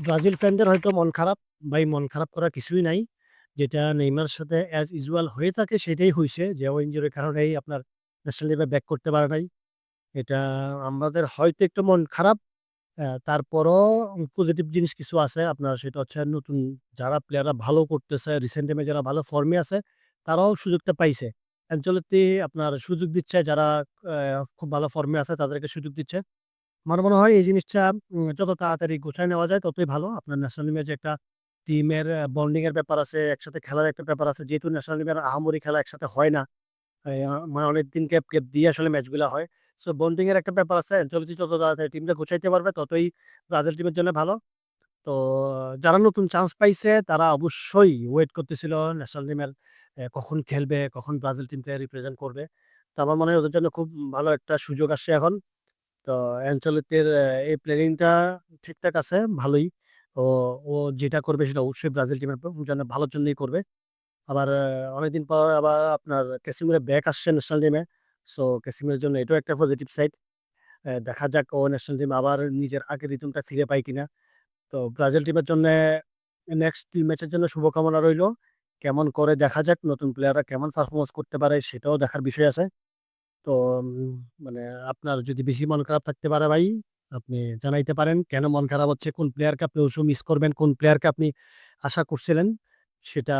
Brazil ফ্যানদের হয়তো মন খারাপ। ভাই মন খারাপ করার কিছুই নাই। যেটা নেইমারের সাথে অ্যাজ ইউজুয়াল হয়ে থাকে সেটাই হইছে যে ও ইনজুরির কারণেই আপনার ন্যাশনাল টিমে ব্যাক করতে পারে নাই। এটা আমাদের হয়তো একটু মন খারাপ। তারপরও পজিটিভ জিনিস কিছু আছে। আপনার সেটা হচ্ছে নতুন যারা প্লেয়াররা ভালো করতেছে, রিসেন্ট টাইমে যারা ভালো ফর্মে আছে, তারাও সুযোগটা পাইছে। আনচেলত্তি আপনার সুযোগ দিচ্ছে যারা খুব ভালো ফর্মে আছে তাদেরকে সুযোগ দিচ্ছে। আমার মনে হয় এই জিনিসটা যত তাড়াতাড়ি গুছায় নেওয়া যায় ততই ভালো। আপনার ন্যাশনাল টিমের যে একটা টিমের বন্ডিং এর ব্যাপার আছে, একসাথে খেলার একটা ব্যাপার আছে। যেহেতু ন্যাশনাল টিমের আহামরি খেলা একসাথে হয় না। মানে অনেকদিন গ্যাপ দিয়ে আসলে ম্যাচগুলা হয়। সো বন্ডিং এর একটা ব্যাপার আছে। আনচেলত্তি যত তাড়াতাড়ি টিমটা গুছাইতে পারবে ততই ব্রাজিল টিমের জন্য ভালো। তো যারা নতুন চান্স পাইছে তারা অবশ্যই ওয়েট করতেছিল ন্যাশনাল টিমের কখন খেলবে, কখন ব্রাজিল টিমকে রিপ্রেজেন্ট করবে। তো আমার মনে হয় ওদের জন্য খুব ভালো একটা সুযোগ আসছে এখন। তো অ্যানচেলত্তির এই প্ল্যানিংটা ঠিকঠাক আছে, ভালোই। ও ও যেটা করবে সেটা অবশ্যই ব্রাজিল টিমের জন্য ভালোর জন্যই করবে। আবার অনেকদিন পর আবার আপনার ক্যাসিমিরো ব্যাক আসছে ন্যাশনাল টিমে। সো ক্যাসিমিরোর জন্য এটাও একটা পজিটিভ সাইড। দেখা যাক ও ন্যাশনাল টিমে আবার নিজের আগের রিদমটা ফিরে পায় কিনা। তো ব্রাজিল টিমের জন্যে নেক্সট ২ ম্যাচের জন্য শুভকামনা রইলো। কেমন করে দেখা যাক নতুন প্লেয়াররা কেমন পারফরম্যান্স করতে পারে সেটাও দেখার বিষয় আছে। তো মানে আপনার যদি বেশি মন খারাপ থাকতে পারে ভাই, আপনি জানাইতে পারেন কেন মন খারাপ হচ্ছে? কোন প্লেয়ারকে আপনি অবশ্য মিস করবেন? কোন প্লেয়ারকে আপনি আশা করছিলেন? সেটা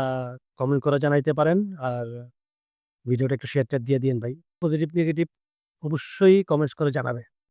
কমেন্ট করে জানাইতে পারেন। আর ভিডিওটা একটু শেয়ার টেয়ার দিয়ে দিয়েন ভাই। পজিটিভ, নেগেটিভ অবশ্যই কমেন্টস করে জানাবেন।